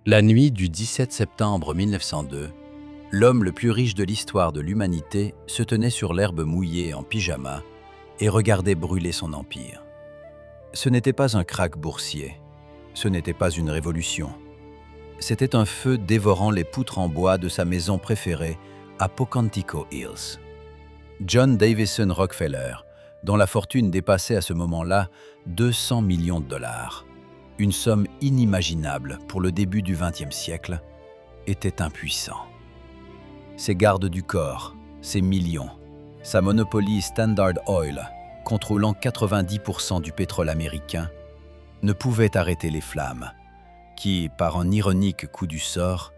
La nuit du 17 septembre 1902, l'homme le plus riche de l'histoire de l'humanité se tenait sur l'herbe mouillée en pyjama et regardait brûler son empire. Ce n'était pas un krach boursier, ce n'était pas une révolution. C'était un feu dévorant les poutres en bois de sa maison préférée à Pocantico Hills. John Davison Rockefeller, dont la fortune dépassait à ce moment-là 200 millions de dollars, une somme inimaginable pour le début du XXe siècle, était impuissant. Ses gardes du corps, ses millions, sa monopolie Standard Oil, contrôlant 90% du pétrole américain, ne pouvaient arrêter les flammes, qui, par un ironique coup du sort,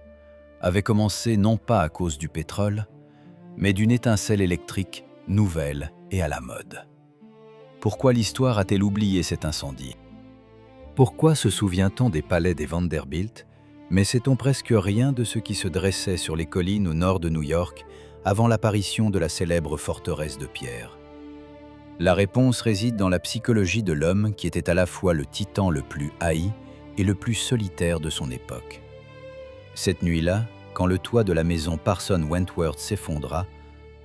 avaient commencé non pas à cause du pétrole, mais d'une étincelle électrique nouvelle et à la mode. Pourquoi l'histoire a-t-elle oublié cet incendie ? Pourquoi se souvient-on des palais des Vanderbilt, mais sait-on presque rien de ce qui se dressait sur les collines au nord de New York avant l'apparition de la célèbre forteresse de pierre ? La réponse réside dans la psychologie de l'homme qui était à la fois le titan le plus haï et le plus solitaire de son époque. Cette nuit-là, quand le toit de la maison Parson Wentworth s'effondra,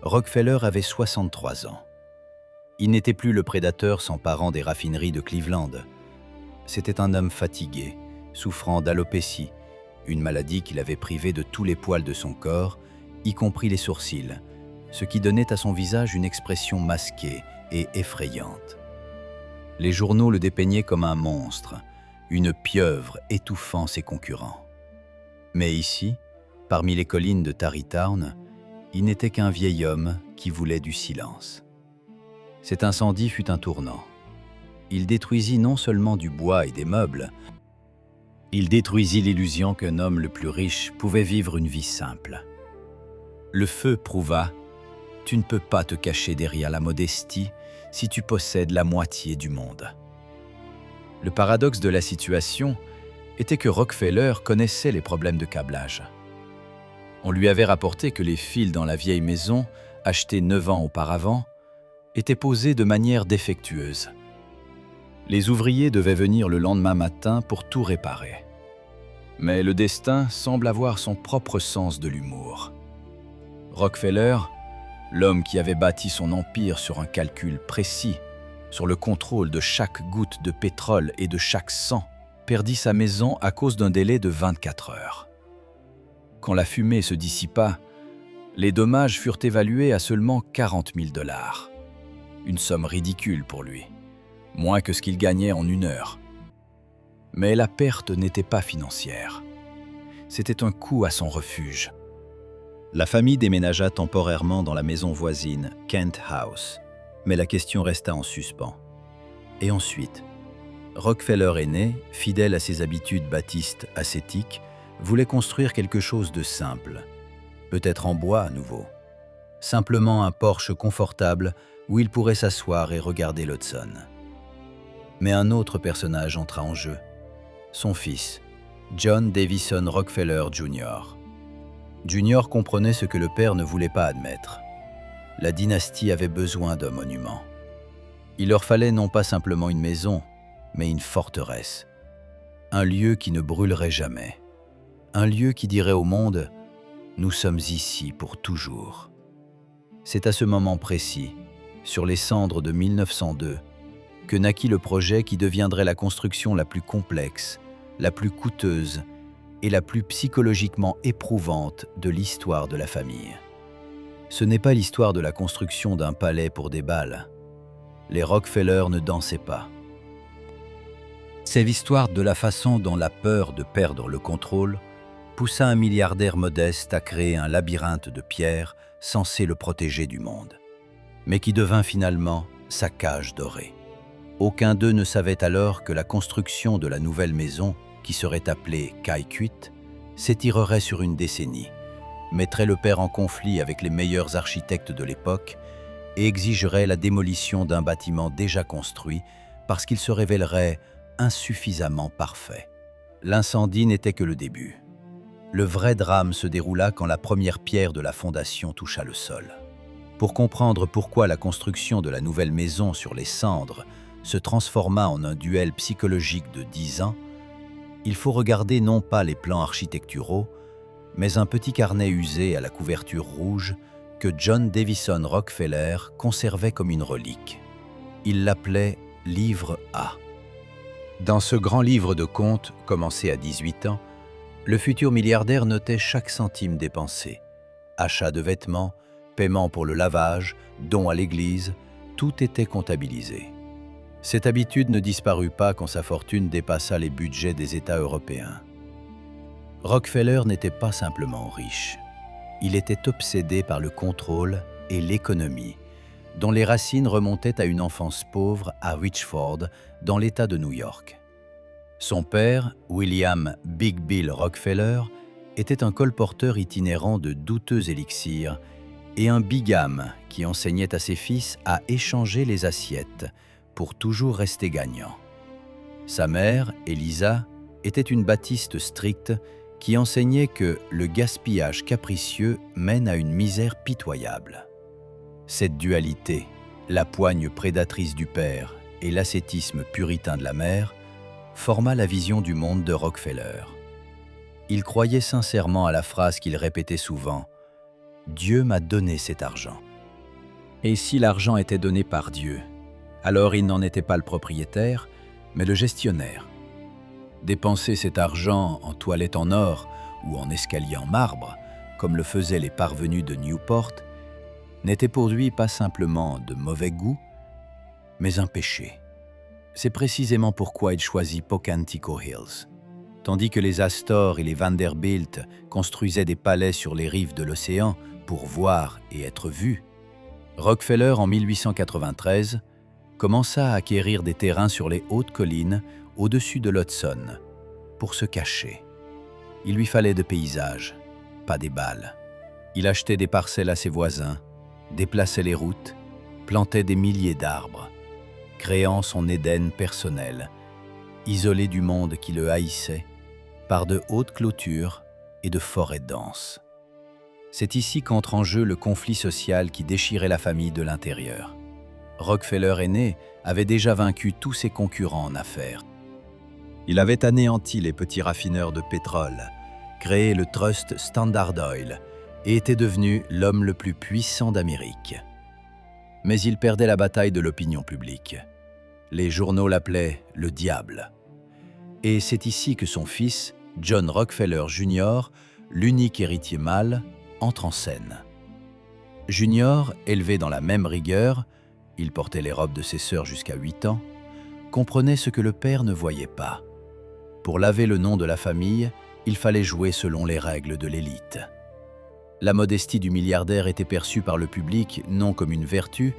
Rockefeller avait 63 ans. Il n'était plus le prédateur s'emparant des raffineries de Cleveland. C'était un homme fatigué, souffrant d'alopécie, une maladie qui l'avait privé de tous les poils de son corps, y compris les sourcils, ce qui donnait à son visage une expression masquée et effrayante. Les journaux le dépeignaient comme un monstre, une pieuvre étouffant ses concurrents. Mais ici, parmi les collines de Tarrytown, il n'était qu'un vieil homme qui voulait du silence. Cet incendie fut un tournant. Il détruisit non seulement du bois et des meubles, il détruisit l'illusion qu'un homme le plus riche pouvait vivre une vie simple. Le feu prouva « Tu ne peux pas te cacher derrière la modestie si tu possèdes la moitié du monde ». Le paradoxe de la situation était que Rockefeller connaissait les problèmes de câblage. On lui avait rapporté que les fils dans la vieille maison, achetée 9 ans auparavant, étaient posés de manière défectueuse. Les ouvriers devaient venir le lendemain matin pour tout réparer. Mais le destin semble avoir son propre sens de l'humour. Rockefeller, l'homme qui avait bâti son empire sur un calcul précis, sur le contrôle de chaque goutte de pétrole et de chaque sang, perdit sa maison à cause d'un délai de 24 heures. Quand la fumée se dissipa, les dommages furent évalués à seulement 40 000 $. Une somme ridicule pour lui, moins que ce qu'il gagnait en 1 heure. Mais la perte n'était pas financière. C'était un coup à son refuge. La famille déménagea temporairement dans la maison voisine, Kent House, mais la question resta en suspens. Et ensuite, Rockefeller aîné, fidèle à ses habitudes baptistes ascétiques, voulait construire quelque chose de simple, peut-être en bois à nouveau. Simplement un porche confortable où il pourrait s'asseoir et regarder l'Hudson. Mais un autre personnage entra en jeu, son fils, John Davison Rockefeller Jr. Junior comprenait ce que le père ne voulait pas admettre. La dynastie avait besoin d'un monument. Il leur fallait non pas simplement une maison, mais une forteresse. Un lieu qui ne brûlerait jamais. Un lieu qui dirait au monde « Nous sommes ici pour toujours ». C'est à ce moment précis, sur les cendres de 1902, que naquit le projet qui deviendrait la construction la plus complexe, la plus coûteuse et la plus psychologiquement éprouvante de l'histoire de la famille. Ce n'est pas l'histoire de la construction d'un palais pour des balles. Les Rockefeller ne dansaient pas. C'est l'histoire de la façon dont la peur de perdre le contrôle poussa un milliardaire modeste à créer un labyrinthe de pierre censé le protéger du monde, mais qui devint finalement sa cage dorée. Aucun d'eux ne savait alors que la construction de la nouvelle maison, qui serait appelée Kaikuit, s'étirerait sur une décennie, mettrait le père en conflit avec les meilleurs architectes de l'époque et exigerait la démolition d'un bâtiment déjà construit parce qu'il se révélerait insuffisamment parfait. L'incendie n'était que le début. Le vrai drame se déroula quand la première pierre de la fondation toucha le sol. Pour comprendre pourquoi la construction de la nouvelle maison sur les cendres se transforma en un duel psychologique de 10 ans, il faut regarder non pas les plans architecturaux, mais un petit carnet usé à la couverture rouge que John Davison Rockefeller conservait comme une relique. Il l'appelait « Livre A ». Dans ce grand livre de comptes, commencé à 18 ans, le futur milliardaire notait chaque centime dépensé. Achat de vêtements, paiement pour le lavage, dons à l'église, tout était comptabilisé. Cette habitude ne disparut pas quand sa fortune dépassa les budgets des États européens. Rockefeller n'était pas simplement riche. Il était obsédé par le contrôle et l'économie, dont les racines remontaient à une enfance pauvre à Richford, dans l'État de New York. Son père, William Big Bill Rockefeller, était un colporteur itinérant de douteux élixirs et un bigame qui enseignait à ses fils à échanger les assiettes pour toujours rester gagnant. Sa mère, Elisa, était une baptiste stricte qui enseignait que le gaspillage capricieux mène à une misère pitoyable. Cette dualité, la poigne prédatrice du père et l'ascétisme puritain de la mère, forma la vision du monde de Rockefeller. Il croyait sincèrement à la phrase qu'il répétait souvent « Dieu m'a donné cet argent ». Et si l'argent était donné par Dieu, alors il n'en était pas le propriétaire, mais le gestionnaire. Dépenser cet argent en toilette en or ou en escalier en marbre, comme le faisaient les parvenus de Newport, n'était pour lui pas simplement de mauvais goût, mais un péché. C'est précisément pourquoi il choisit Pocantico Hills. Tandis que les Astor et les Vanderbilt construisaient des palais sur les rives de l'océan pour voir et être vus, Rockefeller, en 1893, commença à acquérir des terrains sur les hautes collines au-dessus de l'Hudson, pour se cacher. Il lui fallait de paysages, pas des balles. Il achetait des parcelles à ses voisins, déplaçait les routes, plantait des milliers d'arbres, créant son Éden personnel, isolé du monde qui le haïssait, par de hautes clôtures et de forêts denses. C'est ici qu'entre en jeu le conflit social qui déchirait la famille de l'intérieur. Rockefeller aîné avait déjà vaincu tous ses concurrents en affaires. Il avait anéanti les petits raffineurs de pétrole, créé le trust Standard Oil et était devenu l'homme le plus puissant d'Amérique. Mais il perdait la bataille de l'opinion publique. Les journaux l'appelaient « le diable ». Et c'est ici que son fils, John Rockefeller Jr., l'unique héritier mâle, entre en scène. Junior, élevé dans la même rigueur, il portait les robes de ses sœurs jusqu'à 8 ans, comprenait ce que le père ne voyait pas. Pour laver le nom de la famille, il fallait jouer selon les règles de l'élite. La modestie du milliardaire était perçue par le public non comme une vertu,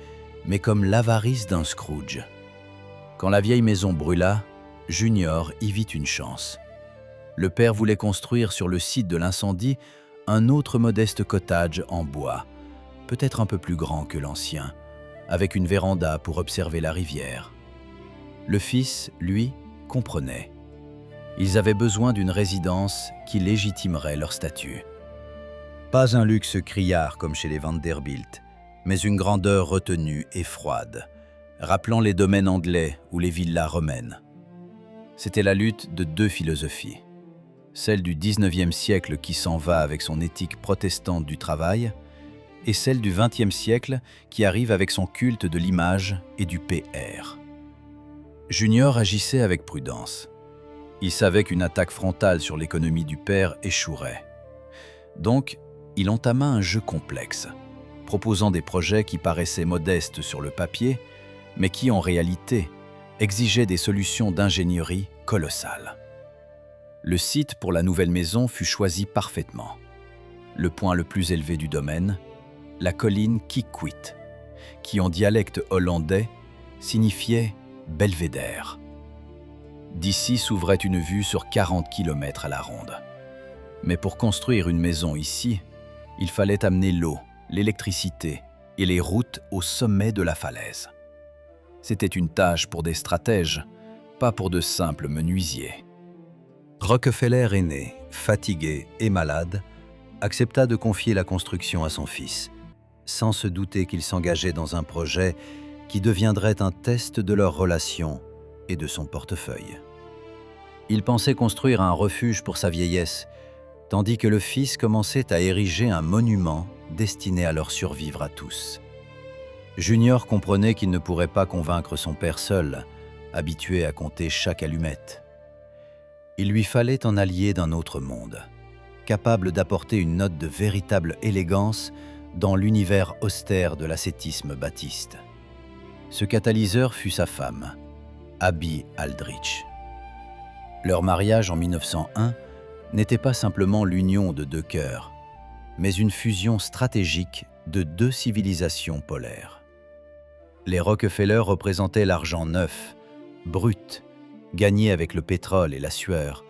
mais comme l'avarice d'un Scrooge. Quand la vieille maison brûla, Junior y vit une chance. Le père voulait construire sur le site de l'incendie un autre modeste cottage en bois, peut-être un peu plus grand que l'ancien, avec une véranda pour observer la rivière. Le fils, lui, comprenait. Ils avaient besoin d'une résidence qui légitimerait leur statut. Pas un luxe criard comme chez les Vanderbilt, mais une grandeur retenue et froide, rappelant les domaines anglais ou les villas romaines. C'était la lutte de deux philosophies, celle du XIXe siècle qui s'en va avec son éthique protestante du travail, et celle du XXe siècle qui arrive avec son culte de l'image et du PR. Junior agissait avec prudence. Il savait qu'une attaque frontale sur l'économie du père échouerait. Donc, il entama un jeu complexe, proposant des projets qui paraissaient modestes sur le papier, mais qui, en réalité, exigeaient des solutions d'ingénierie colossales. Le site pour la nouvelle maison fut choisi parfaitement. Le point le plus élevé du domaine, la colline Kikwit, qui en dialecte hollandais signifiait « belvédère ». D'ici s'ouvrait une vue sur 40 km à la ronde. Mais pour construire une maison ici, il fallait amener l'eau, l'électricité et les routes au sommet de la falaise. C'était une tâche pour des stratèges, pas pour de simples menuisiers. Rockefeller aîné, fatigué et malade, accepta de confier la construction à son fils, sans se douter qu'il s'engageait dans un projet qui deviendrait un test de leur relation et de son portefeuille. Il pensait construire un refuge pour sa vieillesse, tandis que le fils commençait à ériger un monument destiné à leur survivre à tous. Junior comprenait qu'il ne pourrait pas convaincre son père seul, habitué à compter chaque allumette. Il lui fallait un allié d'un autre monde, capable d'apporter une note de véritable élégance dans l'univers austère de l'ascétisme baptiste. Ce catalyseur fut sa femme, Abby Aldrich. Leur mariage en 1901 n'était pas simplement l'union de deux cœurs, mais une fusion stratégique de deux civilisations polaires. Les Rockefeller représentaient l'argent neuf, brut, gagné avec le pétrole et la sueur,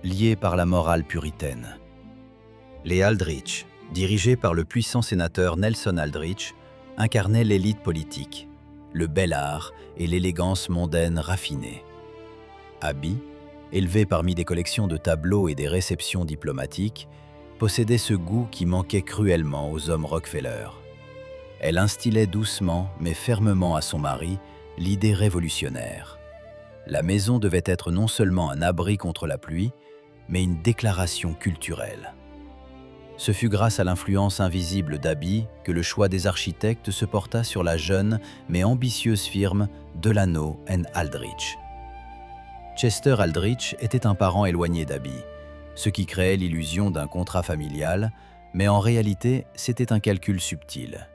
lié par la morale puritaine. Les Aldrich, dirigés par le puissant sénateur Nelson Aldrich, incarnaient l'élite politique, le bel art et l'élégance mondaine raffinée. Abby, élevée parmi des collections de tableaux et des réceptions diplomatiques, possédait ce goût qui manquait cruellement aux hommes Rockefeller. Elle instillait doucement mais fermement à son mari l'idée révolutionnaire. La maison devait être non seulement un abri contre la pluie, mais une déclaration culturelle. Ce fut grâce à l'influence invisible d'Abby que le choix des architectes se porta sur la jeune mais ambitieuse firme Delano & Aldrich. Chester Aldrich était un parent éloigné d'Abby, ce qui créait l'illusion d'un contrat familial, mais en réalité, c'était un calcul subtil.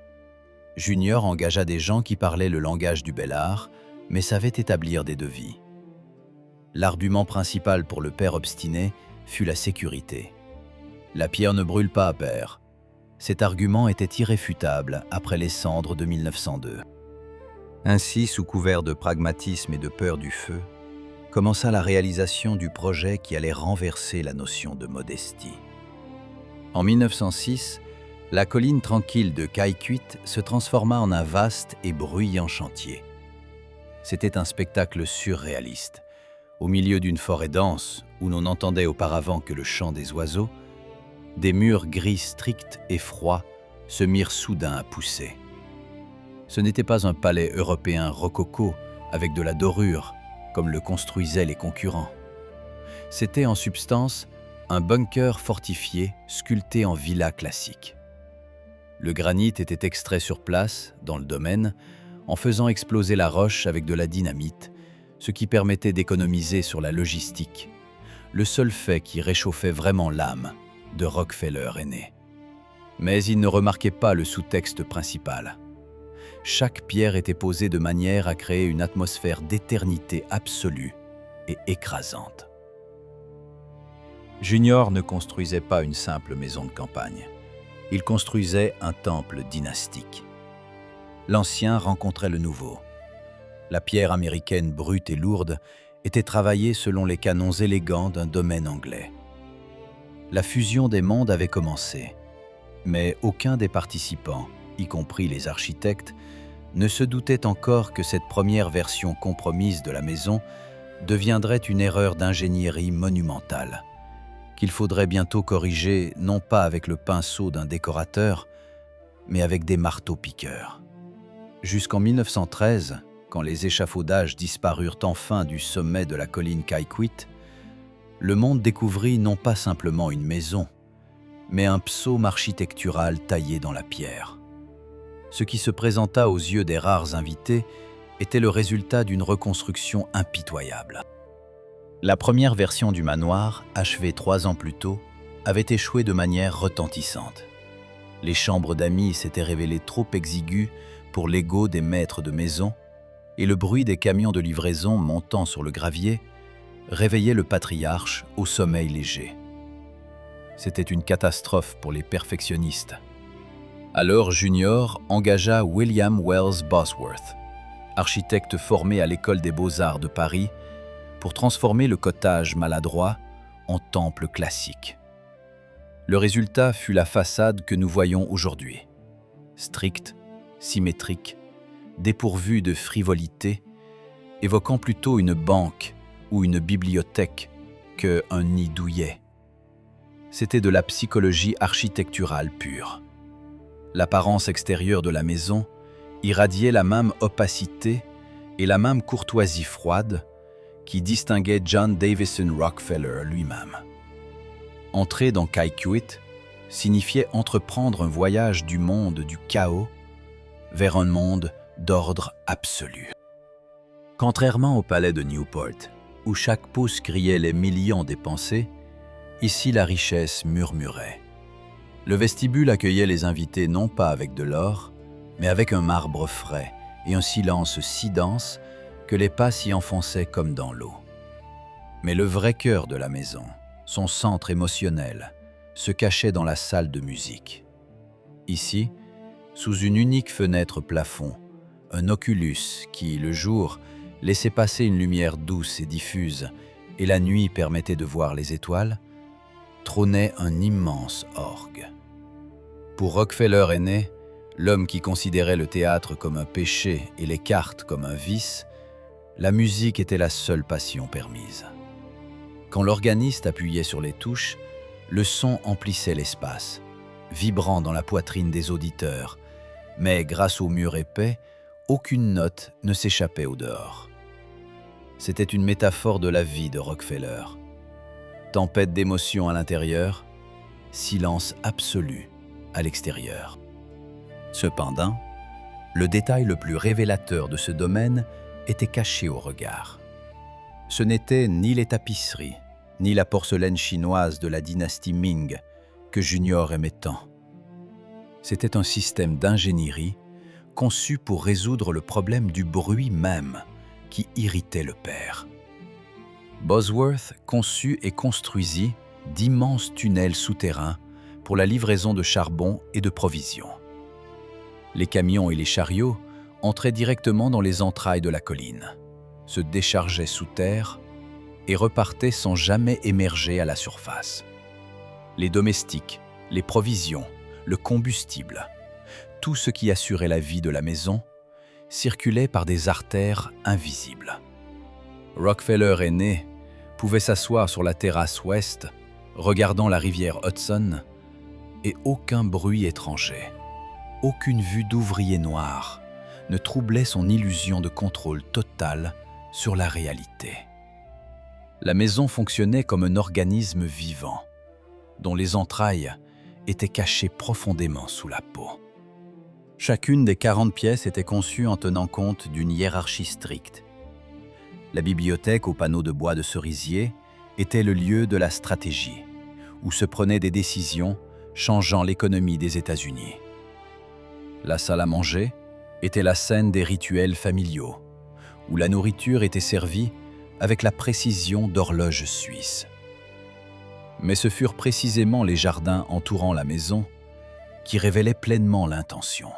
Junior engagea des gens qui parlaient le langage du bel art, mais savaient établir des devis. L'argument principal pour le père obstiné fut la sécurité. La pierre ne brûle pas, père. Cet argument était irréfutable après les cendres de 1902. Ainsi, sous couvert de pragmatisme et de peur du feu, commença la réalisation du projet qui allait renverser la notion de modestie. En 1906, la colline tranquille de Kaikouit se transforma en un vaste et bruyant chantier. C'était un spectacle surréaliste. Au milieu d'une forêt dense, où l'on n'entendait auparavant que le chant des oiseaux, des murs gris stricts et froids se mirent soudain à pousser. Ce n'était pas un palais européen rococo avec de la dorure, comme le construisaient les concurrents. C'était en substance un bunker fortifié sculpté en villa classique. Le granit était extrait sur place, dans le domaine, en faisant exploser la roche avec de la dynamite, ce qui permettait d'économiser sur la logistique, le seul fait qui réchauffait vraiment l'âme de Rockefeller aîné. Mais il ne remarquait pas le sous-texte principal. Chaque pierre était posée de manière à créer une atmosphère d'éternité absolue et écrasante. Junior ne construisait pas une simple maison de campagne. Il construisait un temple dynastique. L'ancien rencontrait le nouveau. La pierre américaine brute et lourde était travaillée selon les canons élégants d'un domaine anglais. La fusion des mondes avait commencé, mais aucun des participants, y compris les architectes, ne se doutait encore que cette première version compromise de la maison deviendrait une erreur d'ingénierie monumentale, qu'il faudrait bientôt corriger non pas avec le pinceau d'un décorateur, mais avec des marteaux-piqueurs. Jusqu'en 1913, quand les échafaudages disparurent enfin du sommet de la colline Kaikouit, le monde découvrit non pas simplement une maison, mais un psaume architectural taillé dans la pierre. Ce qui se présenta aux yeux des rares invités était le résultat d'une reconstruction impitoyable. La première version du manoir, achevée 3 ans plus tôt, avait échoué de manière retentissante. Les chambres d'amis s'étaient révélées trop exiguës pour l'ego des maîtres de maison, et le bruit des camions de livraison montant sur le gravier réveillait le patriarche au sommeil léger. C'était une catastrophe pour les perfectionnistes. Alors Junior engagea William Wells Bosworth, architecte formé à l'École des Beaux-Arts de Paris, pour transformer le cottage maladroit en temple classique. Le résultat fut la façade que nous voyons aujourd'hui. Stricte, symétrique, dépourvue de frivolité, évoquant plutôt une banque ou une bibliothèque qu'un nid douillet. C'était de la psychologie architecturale pure. L'apparence extérieure de la maison irradiait la même opacité et la même courtoisie froide qui distinguait John Davison Rockefeller lui-même. Entrer dans Kaikouit signifiait entreprendre un voyage du monde du chaos vers un monde d'ordre absolu. Contrairement au palais de Newport, où chaque pouce criait les millions dépensés, ici la richesse murmurait. Le vestibule accueillait les invités non pas avec de l'or, mais avec un marbre frais et un silence si dense que les pas s'y enfonçaient comme dans l'eau. Mais le vrai cœur de la maison, son centre émotionnel, se cachait dans la salle de musique. Ici, sous une unique fenêtre plafond, un oculus qui, le jour, laissait passer une lumière douce et diffuse, et la nuit permettait de voir les étoiles, trônait un immense orgue. Pour Rockefeller aîné, l'homme qui considérait le théâtre comme un péché et les cartes comme un vice, la musique était la seule passion permise. Quand l'organiste appuyait sur les touches, le son emplissait l'espace, vibrant dans la poitrine des auditeurs, mais grâce au mur épais, aucune note ne s'échappait au dehors. C'était une métaphore de la vie de Rockefeller. Tempête d'émotions à l'intérieur, silence absolu à l'extérieur. Cependant, le détail le plus révélateur de ce domaine était caché au regard. Ce n'étaient ni les tapisseries, ni la porcelaine chinoise de la dynastie Ming que Junior aimait tant. C'était un système d'ingénierie conçu pour résoudre le problème du bruit même qui irritait le père. Bosworth conçut et construisit d'immenses tunnels souterrains pour la livraison de charbon et de provisions. Les camions et les chariots entraient directement dans les entrailles de la colline, se déchargeaient sous terre et repartaient sans jamais émerger à la surface. Les domestiques, les provisions, le combustible, tout ce qui assurait la vie de la maison, circulait par des artères invisibles. Rockefeller aîné pouvait s'asseoir sur la terrasse ouest, regardant la rivière Hudson, et aucun bruit étranger, aucune vue d'ouvrier noir ne troublait son illusion de contrôle total sur la réalité. La maison fonctionnait comme un organisme vivant, dont les entrailles étaient cachées profondément sous la peau. Chacune des 40 pièces était conçue en tenant compte d'une hiérarchie stricte. La bibliothèque aux panneaux de bois de cerisier était le lieu de la stratégie, où se prenaient des décisions changeant l'économie des États-Unis. La salle à manger était la scène des rituels familiaux, où la nourriture était servie avec la précision d'horloges suisses. Mais ce furent précisément les jardins entourant la maison qui révélaient pleinement l'intention.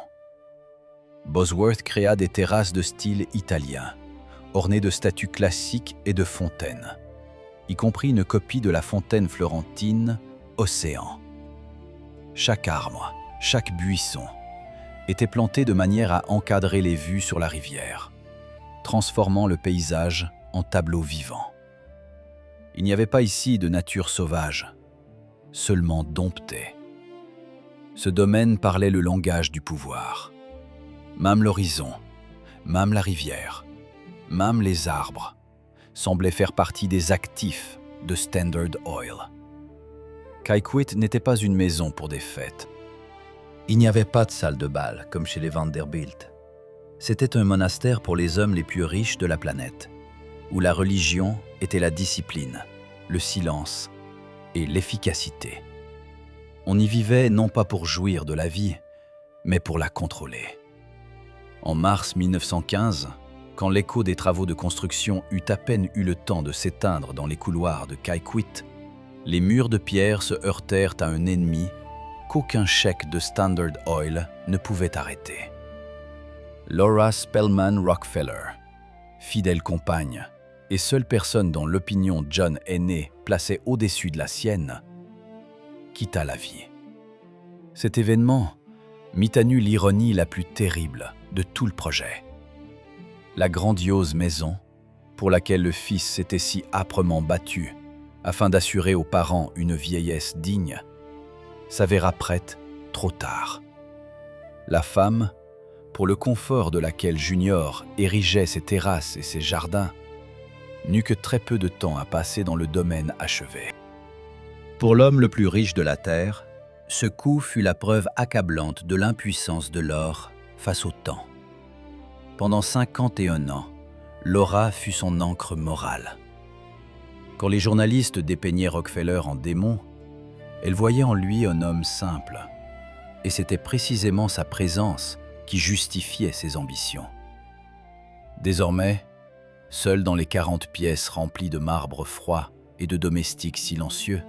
Bosworth créa des terrasses de style italien, ornées de statues classiques et de fontaines, y compris une copie de la fontaine florentine Océan. Chaque arbre, chaque buisson était planté de manière à encadrer les vues sur la rivière, transformant le paysage en tableau vivant. Il n'y avait pas ici de nature sauvage, seulement domptée. Ce domaine parlait le langage du pouvoir. Même l'horizon, même la rivière, même les arbres semblaient faire partie des actifs de Standard Oil. Kaikouit n'était pas une maison pour des fêtes. Il n'y avait pas de salle de bal comme chez les Vanderbilt. C'était un monastère pour les hommes les plus riches de la planète, où la religion était la discipline, le silence et l'efficacité. On y vivait non pas pour jouir de la vie, mais pour la contrôler. En mars 1915, quand l'écho des travaux de construction eut à peine eu le temps de s'éteindre dans les couloirs de Kaikouit, les murs de pierre se heurtèrent à un ennemi qu'aucun chèque de Standard Oil ne pouvait arrêter. Laura Spellman Rockefeller, fidèle compagne et seule personne dont l'opinion John aîné plaçait au-dessus de la sienne, quitta la vie. Cet événement mit à nu l'ironie la plus terrible de tout le projet. La grandiose maison, pour laquelle le fils s'était si âprement battu afin d'assurer aux parents une vieillesse digne, s'avéra prête trop tard. La femme, pour le confort de laquelle Junior érigeait ses terrasses et ses jardins, n'eut que très peu de temps à passer dans le domaine achevé. Pour l'homme le plus riche de la Terre, ce coup fut la preuve accablante de l'impuissance de l'or face au temps. Pendant 51 ans, l'aura fut son encre morale. Quand les journalistes dépeignaient Rockefeller en démon, elles voyaient en lui un homme simple, et c'était précisément sa présence qui justifiait ses ambitions. Désormais, seul dans les 40 pièces remplies de marbre froid et de domestiques silencieux,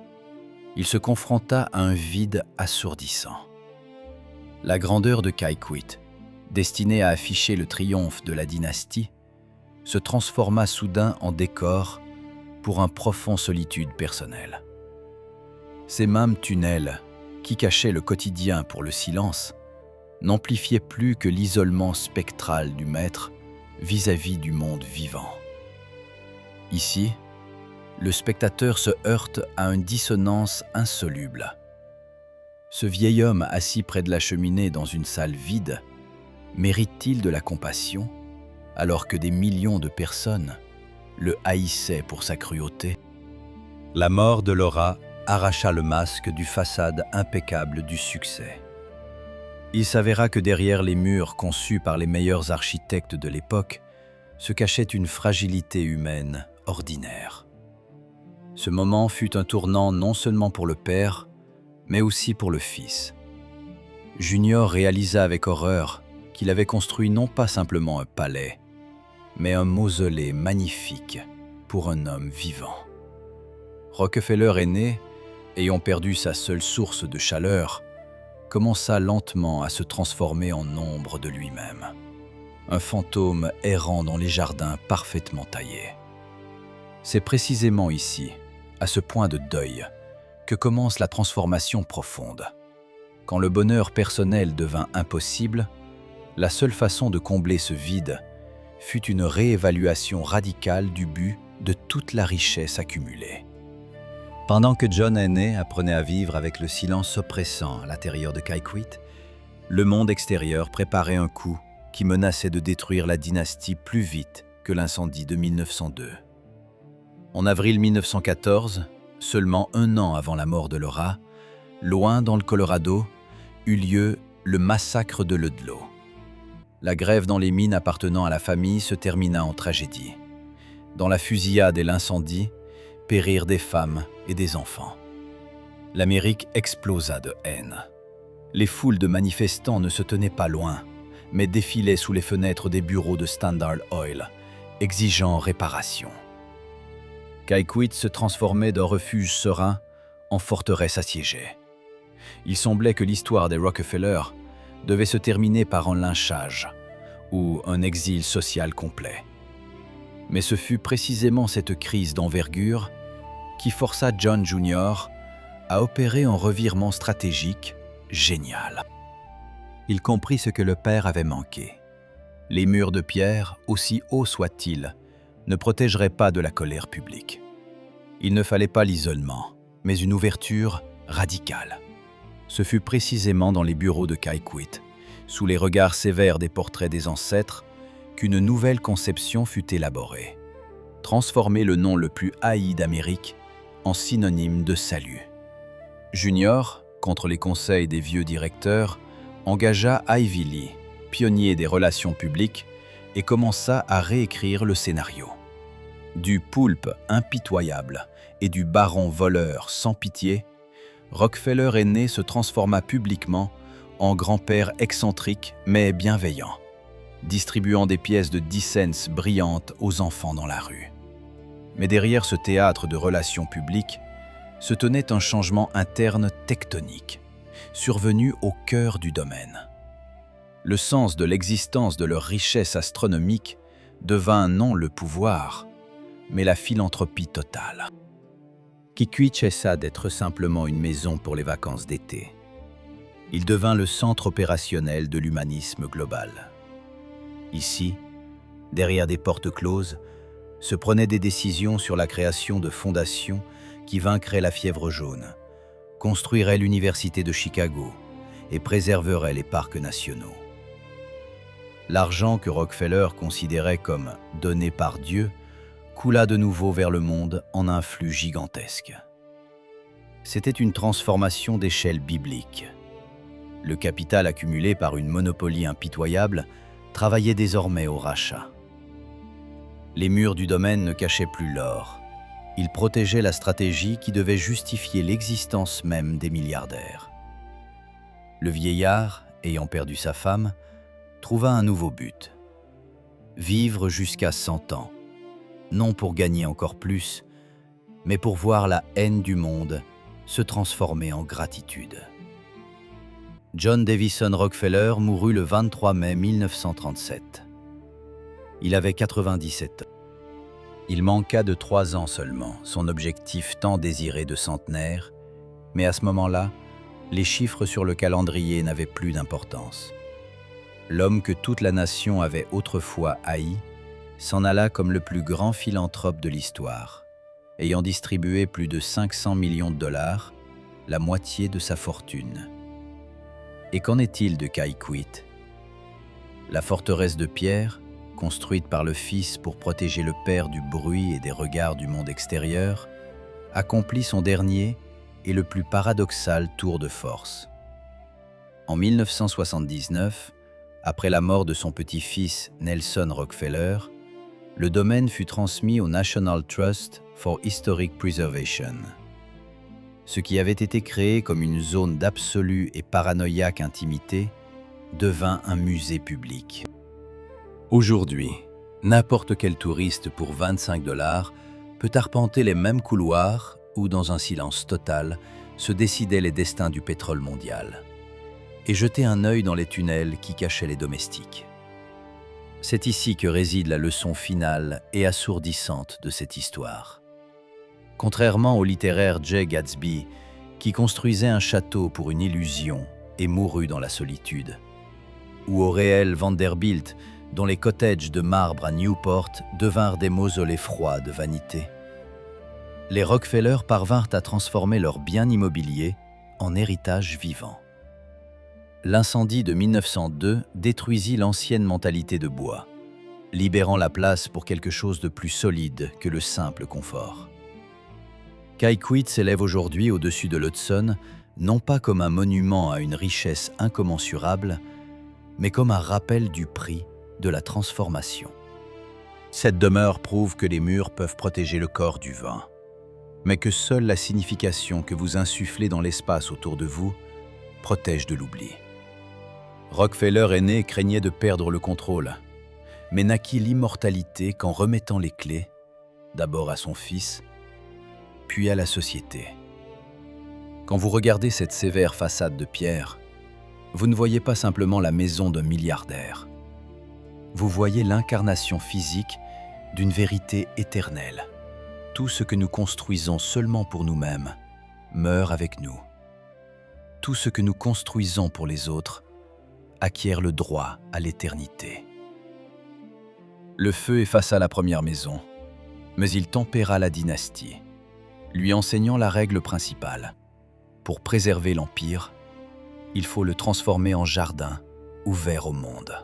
il se confronta à un vide assourdissant. La grandeur de Kaikouit, destinée à afficher le triomphe de la dynastie, se transforma soudain en décor pour un profond solitude personnelle. Ces mêmes tunnels, qui cachaient le quotidien pour le silence, n'amplifiaient plus que l'isolement spectral du maître vis-à-vis du monde vivant. Ici, le spectateur se heurte à une dissonance insoluble. Ce vieil homme assis près de la cheminée dans une salle vide mérite-t-il de la compassion alors que des millions de personnes le haïssaient pour sa cruauté? La mort de Laura arracha le masque du façade impeccable du succès. Il s'avéra que derrière les murs conçus par les meilleurs architectes de l'époque se cachait une fragilité humaine ordinaire. Ce moment fut un tournant non seulement pour le père, mais aussi pour le fils. Junior réalisa avec horreur qu'il avait construit non pas simplement un palais, mais un mausolée magnifique pour un homme vivant. Rockefeller aîné, ayant perdu sa seule source de chaleur, commença lentement à se transformer en ombre de lui-même, un fantôme errant dans les jardins parfaitement taillés. C'est précisément ici, à ce point de deuil, que commence la transformation profonde. Quand le bonheur personnel devint impossible, la seule façon de combler ce vide fut une réévaluation radicale du but de toute la richesse accumulée. Pendant que John aîné apprenait à vivre avec le silence oppressant à l'intérieur de Kaikouit, le monde extérieur préparait un coup qui menaçait de détruire la dynastie plus vite que l'incendie de 1902. En avril 1914, seulement un an avant la mort de Laura, loin dans le Colorado, eut lieu le massacre de Ludlow. La grève dans les mines appartenant à la famille se termina en tragédie. Dans la fusillade et l'incendie, périrent des femmes et des enfants. L'Amérique explosa de haine. Les foules de manifestants ne se tenaient pas loin, mais défilaient sous les fenêtres des bureaux de Standard Oil, exigeant réparation. Kaikouit se transformait d'un refuge serein en forteresse assiégée. Il semblait que l'histoire des Rockefeller devait se terminer par un lynchage ou un exil social complet. Mais ce fut précisément cette crise d'envergure qui força John Jr. à opérer un revirement stratégique génial. Il comprit ce que le père avait manqué. Les murs de pierre, aussi hauts soient-ils, ne protégeraient pas de la colère publique. Il ne fallait pas l'isolement, mais une ouverture radicale. Ce fut précisément dans les bureaux de Kaikouit, sous les regards sévères des portraits des ancêtres, qu'une nouvelle conception fut élaborée. Transformer le nom le plus haï d'Amérique en synonyme de salut. Junior, contre les conseils des vieux directeurs, engagea Ivy Lee, pionnier des relations publiques, et commença à réécrire le scénario. Du poulpe impitoyable et du baron voleur sans pitié, Rockefeller aîné se transforma publiquement en grand-père excentrique mais bienveillant, distribuant des pièces de 10 cents brillantes aux enfants dans la rue. Mais derrière ce théâtre de relations publiques se tenait un changement interne tectonique, survenu au cœur du domaine. Le sens de l'existence de leur richesse astronomique devint non le pouvoir, mais la philanthropie totale. Kaikouit cessa d'être simplement une maison pour les vacances d'été. Il devint le centre opérationnel de l'humanisme global. Ici, derrière des portes closes, se prenaient des décisions sur la création de fondations qui vaincraient la fièvre jaune, construiraient l'université de Chicago et préserveraient les parcs nationaux. L'argent que Rockefeller considérait comme donné par Dieu coula de nouveau vers le monde en un flux gigantesque. C'était une transformation d'échelle biblique. Le capital accumulé par une monopolie impitoyable travaillait désormais au rachat. Les murs du domaine ne cachaient plus l'or. Ils protégeaient la stratégie qui devait justifier l'existence même des milliardaires. Le vieillard, ayant perdu sa femme, trouva un nouveau but. Vivre jusqu'à 100 ans, non pour gagner encore plus, mais pour voir la haine du monde se transformer en gratitude. John Davison Rockefeller mourut le 23 mai 1937. Il avait 97 ans. Il manqua de 3 ans seulement, son objectif tant désiré de centenaire, mais à ce moment-là, les chiffres sur le calendrier n'avaient plus d'importance. L'homme que toute la nation avait autrefois haï s'en alla comme le plus grand philanthrope de l'histoire, ayant distribué plus de 500 millions de dollars, la moitié de sa fortune. Et qu'en est-il de Kaikouit? La forteresse de pierre, construite par le fils pour protéger le père du bruit et des regards du monde extérieur, accomplit son dernier et le plus paradoxal tour de force. En 1979, après la mort de son petit-fils Nelson Rockefeller, le domaine fut transmis au National Trust for Historic Preservation. Ce qui avait été créé comme une zone d'absolue et paranoïaque intimité devint un musée public. Aujourd'hui, n'importe quel touriste pour 25 $ peut arpenter les mêmes couloirs où, dans un silence total, se décidaient les destins du pétrole mondial, et jeter un œil dans les tunnels qui cachaient les domestiques. C'est ici que réside la leçon finale et assourdissante de cette histoire. Contrairement au littéraire Jay Gatsby, qui construisait un château pour une illusion et mourut dans la solitude, ou au réel Vanderbilt, dont les cottages de marbre à Newport devinrent des mausolées froids de vanité, les Rockefeller parvinrent à transformer leurs biens immobiliers en héritage vivant. L'incendie de 1902 détruisit l'ancienne mentalité de bois, libérant la place pour quelque chose de plus solide que le simple confort. Kaikouit s'élève aujourd'hui au-dessus de l'Hudson, non pas comme un monument à une richesse incommensurable, mais comme un rappel du prix de la transformation. Cette demeure prouve que les murs peuvent protéger le corps du vent, mais que seule la signification que vous insufflez dans l'espace autour de vous protège de l'oubli. Rockefeller aîné craignait de perdre le contrôle, mais naquit l'immortalité qu'en remettant les clés, d'abord à son fils, puis à la société. Quand vous regardez cette sévère façade de pierre, vous ne voyez pas simplement la maison d'un milliardaire. Vous voyez l'incarnation physique d'une vérité éternelle. Tout ce que nous construisons seulement pour nous-mêmes meurt avec nous. Tout ce que nous construisons pour les autres acquiert le droit à l'éternité. Le feu effaça la première maison, mais il tempéra la dynastie, lui enseignant la règle principale. Pour préserver l'empire, il faut le transformer en jardin ouvert au monde.